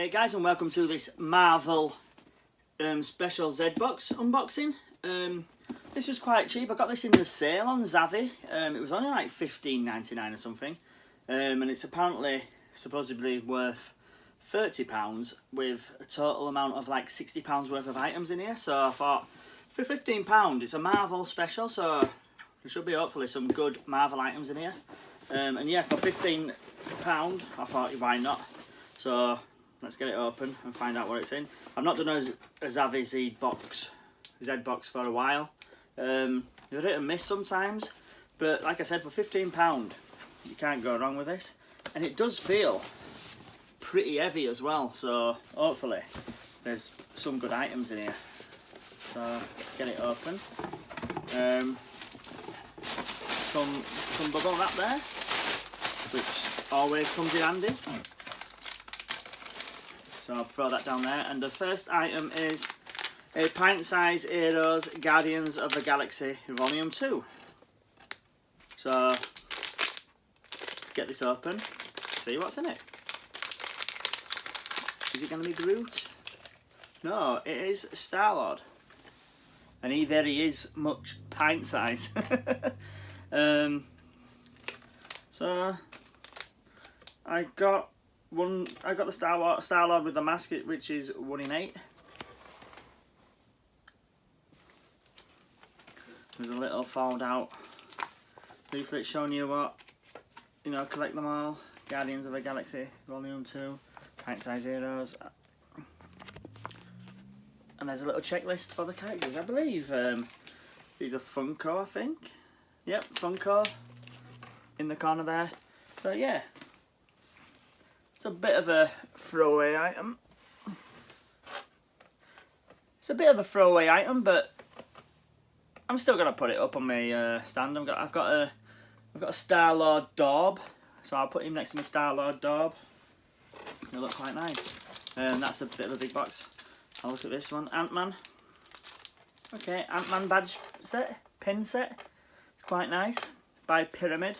Hey guys, and welcome to this Marvel special Zbox unboxing. This was quite cheap. I got this in the sale on Zavvi. It was only like $15.99 or something, and it's apparently supposedly worth £30 with a total amount of like £60 worth of items in here. So I thought for £15 it's a Marvel special, so there should be hopefully some good Marvel items in here. And yeah, for £15 I thought why not. So let's get it open and find out what it's in. I've not done a Zavvi Zbox for a while. They're hit and miss sometimes, but like I said, for £15 you can't go wrong with this. And it does feel pretty heavy as well, so hopefully there's some good items in here. So let's get it open. Some bubble wrap there, which always comes in handy. So I'll throw that down there. And the first item is a pint-sized Heroes Guardians of the Galaxy Volume 2. So get this open, see what's in it. Is it going to be Groot? No, it is Star-Lord. And there he is, much pint size. So I got the Star-Lord with the mask, which is 1 in 8. There's a little fold out leaflet showing you what, collect them all. Guardians of the Galaxy Volume 2, pint size heroes. And there's a little checklist for the characters, I believe. These are Funko, I think. Yep, Funko in the corner there. So yeah, it's a bit of a throwaway item. It's a bit of a throwaway item, but I'm still gonna put it up on my stand. I've got a Star-Lord daub, so I'll put him next to my Star-Lord daub. It'll look quite nice. That's a bit of a big box. I'll look at this one, Ant-Man. Okay, Ant-Man badge set, pin set. It's quite nice, by Pyramid.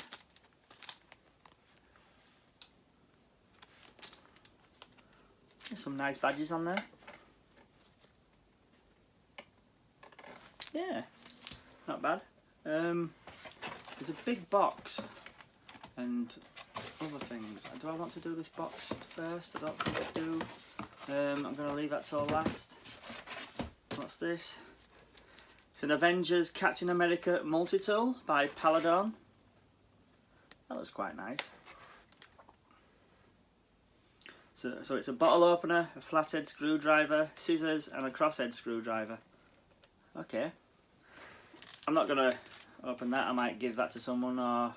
There's some nice badges on there. Yeah, not bad. There's a big box and other things. Do I want to do this box first? I don't think I do. I'm going to leave that till last. What's this? It's an Avengers Captain America multi-tool by Paladon. That looks quite nice. So it's a bottle opener, a flathead screwdriver, scissors and a crosshead screwdriver. Okay. I'm not going to open that. I might give that to someone, or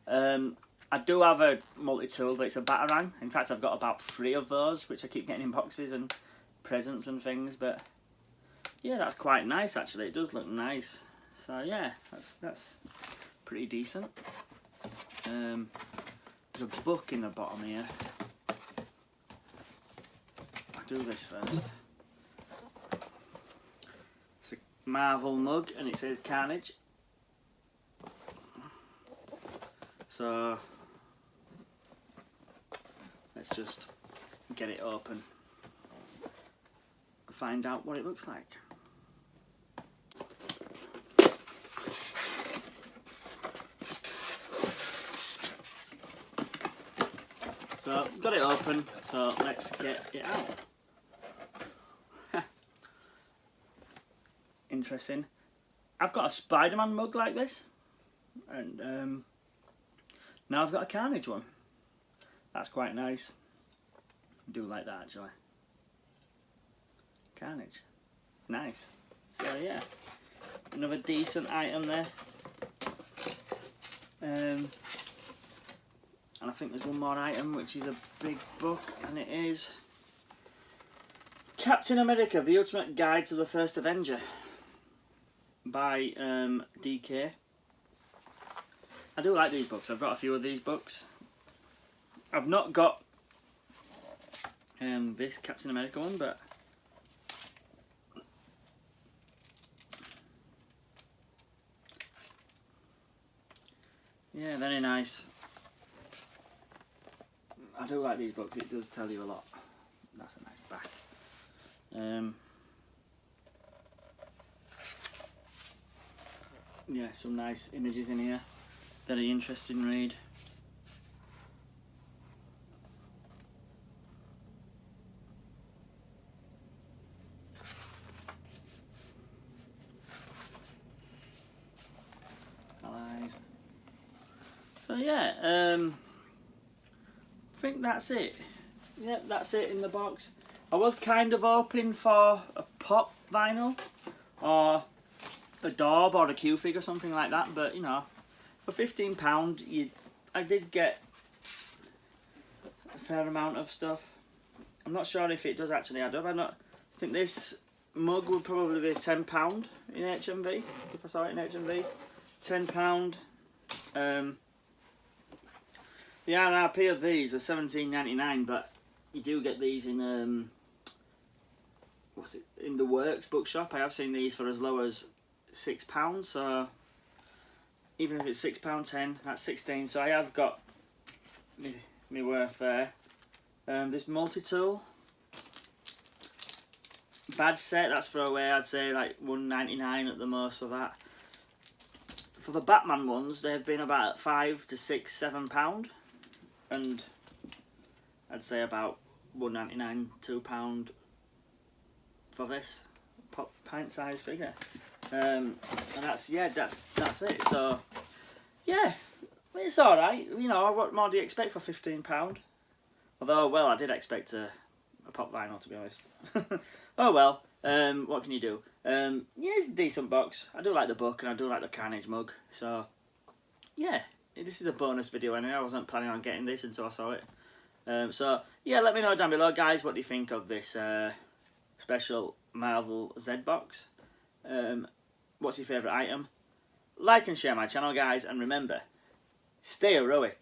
I do have a multi-tool, but it's a batarang. In fact, I've got about 3 of those, which I keep getting in boxes and presents and things. But yeah, that's quite nice actually. It does look nice. So yeah, that's pretty decent. There's a book in the bottom here. I'll do this first. It's a Marvel mug, and it says Carnage. So let's just get it open, find out what it looks like. So got it open, so let's get it out. Interesting. I've got a Spider-Man mug like this, and now I've got a Carnage one. That's quite nice. I do like that actually. Carnage. Nice. So yeah, another decent item there. And I think there's one more item, which is a big book, and it is Captain America, The Ultimate Guide to the First Avenger by DK. I do like these books. I've got a few of these books. I've not got this Captain America one, but yeah, very nice. I do like these books. It does tell you a lot. that's a nice back. Yeah, some nice images in here. Very interesting read. Eyes. So yeah, I think that's it. Yep, that's it in the box. I was kind of hoping for a pop vinyl or a Daub or a Q-Fig or something like that, but you know, for £15 I did get a fair amount of stuff. I'm not sure if it does actually add up. I think this mug would probably be £10 in HMV if I saw it in HMV. £10. The RRP of these are £17.99, but you do get these in what's it, in the Works bookshop. I have seen these for as low as £6, so even if it's £6.10, that's 16. So I have got me worth there. This multi-tool badge set, that's throwaway. I'd say like £1.99 at the most for that. For the Batman ones, they've been about £5 to £6, £7, and I'd say about £1.99, £2 for this pint size figure. And that's it. So yeah, it's all right. You know, what more do you expect for £15? Although, well, I did expect a pop vinyl, to be honest. Oh well. What can you do? Yeah, it's a decent box. I do like the book and I do like the Carnage mug. So yeah, this is a bonus video anyway. I wasn't planning on getting this until I saw it. So yeah, let me know down below, guys, what do you think of this special Marvel Zbox. What's your favourite item? Like and share my channel, guys, and remember, stay heroic.